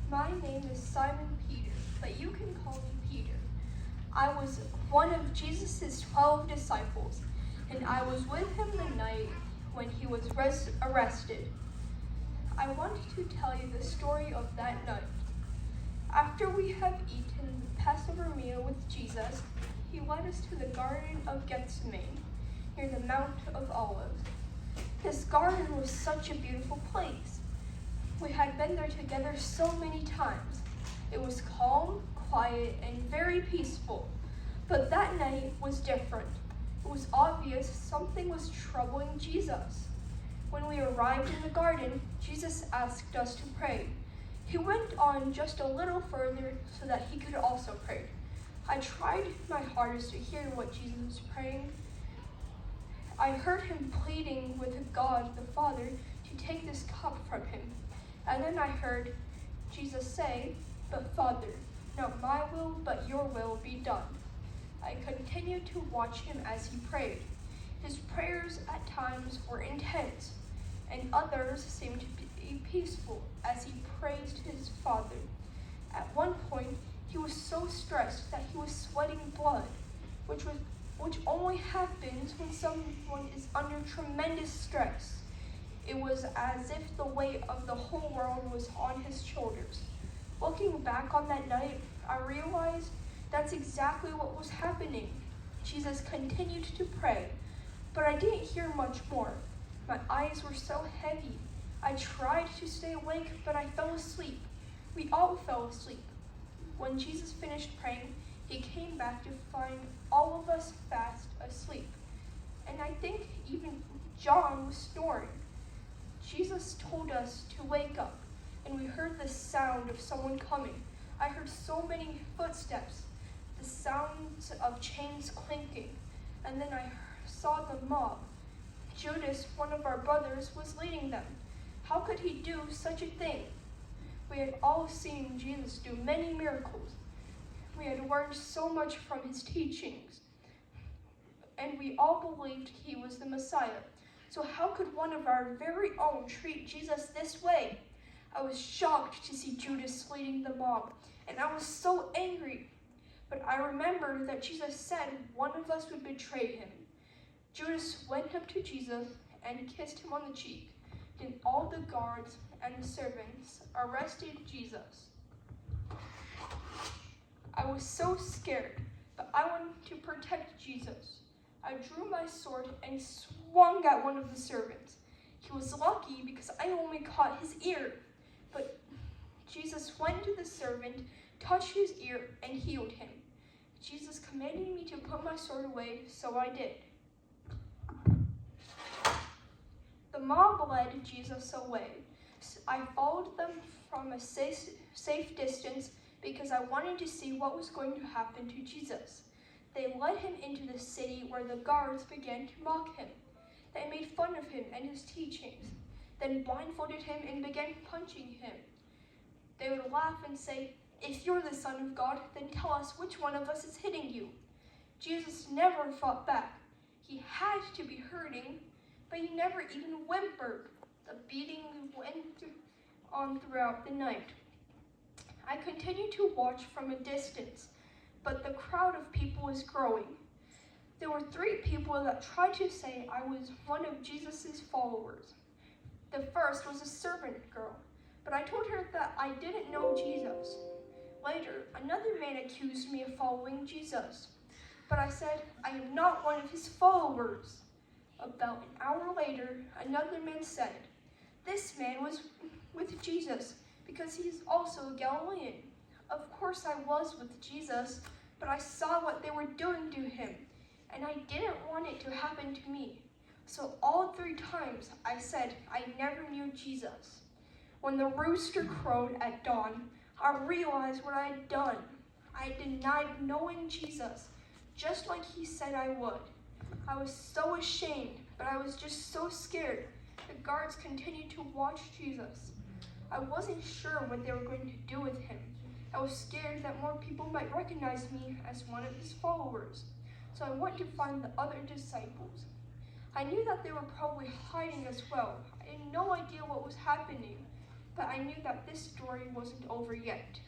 My name is Simon Peter, but you can call me Peter. I was one of Jesus' 12 disciples, and I was with him the night when he was arrested. I want to tell you the story of that night. After we had eaten the Passover meal with Jesus, he led us to the Garden of Gethsemane, near the Mount of Olives. This garden was such a beautiful place. We had been there together so many times. It was calm, quiet, and very peaceful. But that night was different. It was obvious something was troubling Jesus. When we arrived in the garden, Jesus asked us to pray. He went on just a little further so that he could also pray. I tried my hardest to hear what Jesus was praying. I heard him pleading with God the Father to take this cup from him. And then I heard Jesus say, "But Father, not my will, but your will be done." I continued to watch him as he prayed. His prayers at times were intense, and others seemed to be peaceful as he praised his Father. At one point, he was so stressed that he was sweating blood, which only happens when someone is under tremendous stress. It was as if the weight of the whole world was on his shoulders. Looking back on that night, I realized that's exactly what was happening. Jesus continued to pray, but I didn't hear much more. My eyes were so heavy. I tried to stay awake, but I fell asleep. We all fell asleep. When Jesus finished praying, he came back to find all of us fast asleep. And I think even John was snoring. Jesus told us to wake up, and we heard the sound of someone coming. I heard so many footsteps, the sounds of chains clinking, and then I saw the mob. Judas, one of our brothers, was leading them. How could he do such a thing? We had all seen Jesus do many miracles. We had learned so much from his teachings, and we all believed he was the Messiah. So how could one of our very own treat Jesus this way? I was shocked to see Judas leading the mob, and I was so angry. But I remembered that Jesus said one of us would betray him. Judas went up to Jesus and kissed him on the cheek. Then all the guards and the servants arrested Jesus. I was so scared, but I wanted to protect Jesus. I drew my sword and swung at one of the servants. He was lucky because I only caught his ear. But Jesus went to the servant, touched his ear, and healed him. Jesus commanded me to put my sword away, so I did. The mob led Jesus away. I followed them from a safe distance because I wanted to see what was going to happen to Jesus. They led him into the city where the guards began to mock him. They made fun of him and his teachings, then blindfolded him and began punching him. They would laugh and say, "If you're the Son of God, then tell us which one of us is hitting you." Jesus never fought back. He had to be hurting, but he never even whimpered. The beating went on throughout the night. I continued to watch from a distance, but the crowd of people was growing. There were 3 people that tried to say I was one of Jesus' followers. The first was a servant girl, but I told her that I didn't know Jesus. Later, another man accused me of following Jesus, but I said I am not one of his followers. About an hour later, another man said, "This man was with Jesus because he is also a Galilean." Of course I was with Jesus, but I saw what they were doing to him, and I didn't want it to happen to me. So all 3 times I said I never knew Jesus. When the rooster crowed at dawn, I realized what I had done. I denied knowing Jesus, just like he said I would. I was so ashamed, but I was just so scared. The guards continued to watch Jesus. I wasn't sure what they were going to do with him. I was scared that more people might recognize me as one of his followers. So I went to find the other disciples. I knew that they were probably hiding as well. I had no idea what was happening, But I knew that this story wasn't over yet.